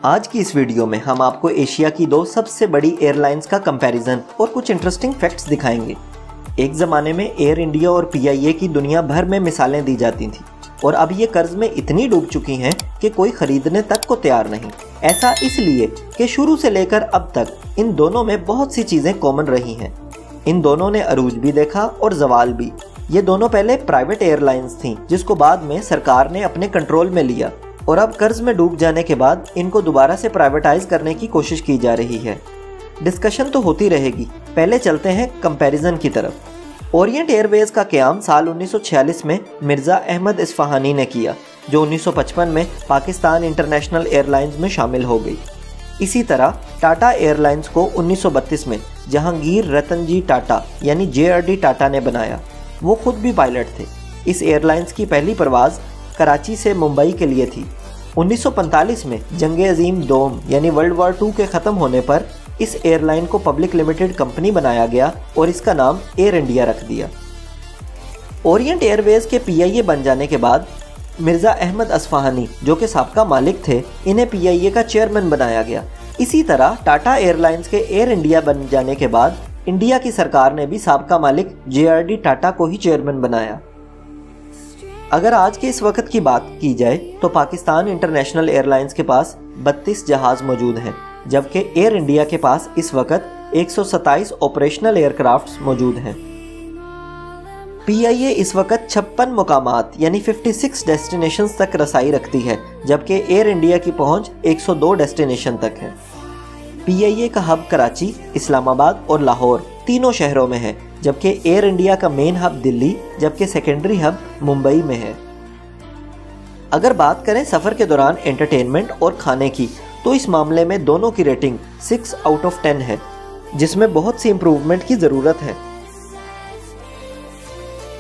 आज की इस वीडियो में हम आपको एशिया की दो सबसे बड़ी एयरलाइंस का कंपैरिजन और कुछ इंटरेस्टिंग फैक्ट्स दिखाएंगे। एक ज़माने में एयर इंडिया और पीआईए की दुनिया भर में मिसालें दी जाती थीं और अब ये कर्ज में इतनी डूब चुकी हैं कि कोई खरीदने तक को तैयार नहीं। ऐसा इसलिए कि शुरू से लेकर अब तक इन दोनों में बहुत सी चीज़ें कॉमन रही हैं। इन दोनों ने अरूज भी देखा और जवाल भी। ये दोनों पहले प्राइवेट एयरलाइंस थीं जिसको बाद में सरकार ने अपने कंट्रोल में लिया और अब कर्ज में डूब जाने के बाद इनको दोबारा से प्राइवेटाइज करने की कोशिश की जा रही है। डिस्कशन तो होती रहेगी, पहले चलते हैं कंपैरिजन की तरफ। ओरिएंट एयरवेज का क़याम साल 1946 में मिर्ज़ा अहमद इस्फहानी ने किया, जो 1955 में पाकिस्तान इंटरनेशनल एयरलाइंस में शामिल हो गई। इसी तरह टाटा एयरलाइंस को 1932 में जहांगीर रतनजी टाटा यानी JRD टाटा ने बनाया। वो खुद भी पायलट थे। इस एयरलाइंस की पहली परवाज़ कराची से मुंबई के लिए थी। 1945 में जंग अजीम दोम यानी वर्ल्ड वॉर 2 के ख़त्म होने पर इस एयरलाइन को पब्लिक लिमिटेड कंपनी बनाया गया और इसका नाम एयर इंडिया रख दिया। ओरिएंट एयरवेज के पीआईए बन जाने के बाद मिर्ज़ा अहमद इस्फहानी, जो कि साबका मालिक थे, इन्हें पीआईए का चेयरमैन बनाया गया। इसी तरह टाटा एयरलाइंस के एयर इंडिया बन जाने के बाद इंडिया की सरकार ने भी साबका मालिक JRD टाटा को ही चेयरमैन बनाया। अगर आज के इस वक्त की बात की जाए तो पाकिस्तान इंटरनेशनल एयरलाइंस के पास 32 जहाज़ मौजूद हैं, जबकि एयर इंडिया के पास इस वक्त 127 ऑपरेशनल एयरक्राफ्ट्स मौजूद हैं। पीआईए इस वक्त 56 मुकामात यानी 56 डेस्टिनेशंस तक रसाई रखती है, जबकि एयर इंडिया की पहुंच 102 डेस्टिनेशन तक है। पीआईए का हब कराची, इस्लामाबाद और लाहौर तीनों शहरों में है, जबकि एयर इंडिया का मेन हब दिल्ली जबकि सेकेंडरी हब मुंबई में है। अगर बात करें सफ़र के दौरान एंटरटेनमेंट और खाने की, तो इस मामले में दोनों की रेटिंग 6 आउट ऑफ 10 है, जिसमें बहुत सी इम्प्रूवमेंट की ज़रूरत है।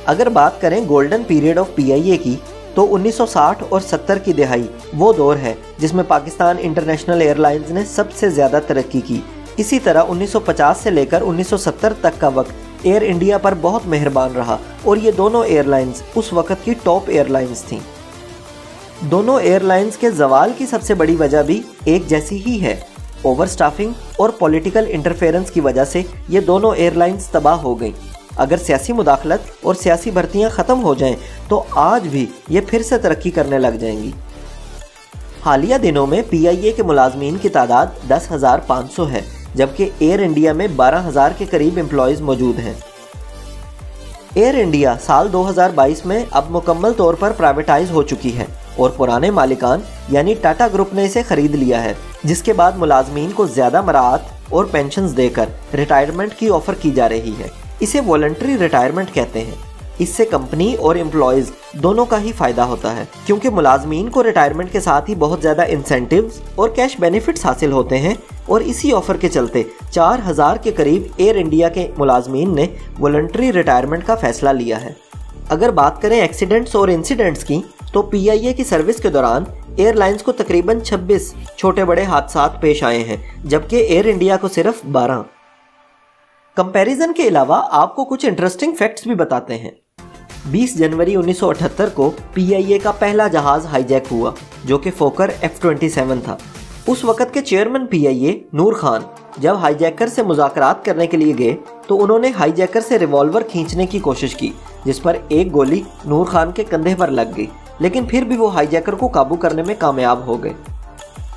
अगर बात करें गोल्डन पीरियड ऑफ पीआईए की, तो 1960 और 70 की दिहाई वो दौर है जिसमें पाकिस्तान इंटरनेशनल एयरलाइंस ने सबसे ज़्यादा तरक्की की। इसी तरह 1950 से लेकर 1970 तक का वक्त एयर इंडिया पर बहुत मेहरबान रहा और ये दोनों एयरलाइंस उस वक्त की टॉप एयरलाइंस थीं। दोनों एयरलाइंस के जवाल की सबसे बड़ी वजह भी एक जैसी ही है। ओवर स्टाफिंग और पॉलिटिकल इंटरफेरेंस की वजह से ये दोनों एयरलाइंस तबाह हो गईं। अगर सियासी मुदाखलत और सियासी भर्तियां ख़त्म हो जाएं तो आज भी ये फिर से तरक्की करने लग जाएंगी। हालिया दिनों में पीआईए के मुलाजमीन की तादाद 10,500 है, जबकि एयर इंडिया में 12,000 के करीब एम्प्लॉयज़ मौजूद हैं। एयर इंडिया साल 2022 में अब मुकम्मल तौर पर प्राइवेटाइज हो चुकी है और पुराने मालिकान यानी टाटा ग्रुप ने इसे खरीद लिया है, जिसके बाद मुलाजमीन को ज़्यादा मराहत और पेंशन्स देकर रिटायरमेंट की ऑफ़र की जा रही है। इसे वॉलंटरी रिटायरमेंट कहते हैं। इससे कंपनी और एम्प्लॉयज़ दोनों का ही फ़ायदा होता है, क्योंकि मुलाजमीन को रिटायरमेंट के साथ ही बहुत ज़्यादा इंसेंटिव्स और कैश बेनिफिट्स हासिल होते हैं और इसी ऑफ़र के चलते 4,000 के करीब एयर इंडिया के मुलाजमीन ने वॉलंटरी रिटायरमेंट का फ़ैसला लिया है। अगर बात करें एक्सीडेंट्स और इंसिडेंट्स की, तो पीआईए की सर्विस के दौरान एयरलाइंस को तकरीबन 26 छोटे बड़े हादसा पेश आए हैं, जबकि एयर इंडिया को सिर्फ 12। कंपैरिजन के अलावा आपको कुछ इंटरेस्टिंग फैक्ट्स भी बताते हैं। 20 जनवरी 1978 को पीआईए का पहला जहाज़ हाईजैक हुआ, जो कि फोकर F-27 था। उस वक़्त के चेयरमैन पीआईए नूर खान जब हाईजैकर से मुज़ाकरात करने के लिए गए तो उन्होंने हाईजैकर से रिवॉल्वर खींचने की कोशिश की, जिस पर एक गोली नूर खान के कंधे पर लग गई, लेकिन फिर भी वो हाईजैकर को काबू करने में कामयाब हो गए।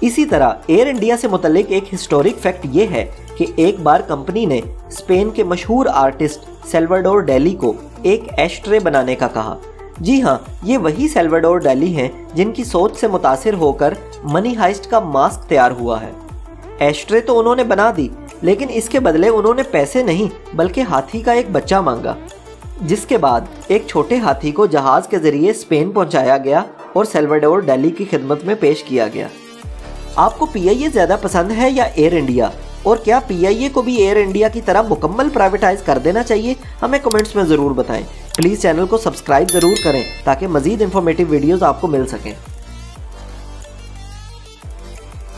इसी तरह एयर इंडिया से मुतल्लिक एक हिस्टोरिक फैक्ट ये है कि एक बार कंपनी ने स्पेन के मशहूर आर्टिस्ट सैल्वाडोर डैली को एक एशट्रे बनाने का कहा। जी हाँ, ये वही सैल्वाडोर डैली हैं जिनकी सोच से मुतासिर होकर मनी हाइस्ट का मास्क तैयार हुआ है। एशट्रे तो उन्होंने बना दी, लेकिन इसके बदले उन्होंने पैसे नहीं बल्कि हाथी का एक बच्चा मांगा, जिसके बाद एक छोटे हाथी को जहाज़ के जरिए स्पेन पहुंचाया गया और सैल्वाडोर डैली की खिदमत में पेश किया गया। आपको पीआईए ज़्यादा पसंद है या एयर इंडिया? और क्या पीआईए को भी एयर इंडिया की तरह मुकम्मल प्राइवेटाइज कर देना चाहिए? हमें कमेंट्स में ज़रूर बताएं। प्लीज़ चैनल को सब्सक्राइब ज़रूर करें ताकि मज़ीद इंफॉर्मेटिव वीडियोज़ आपको मिल सकें।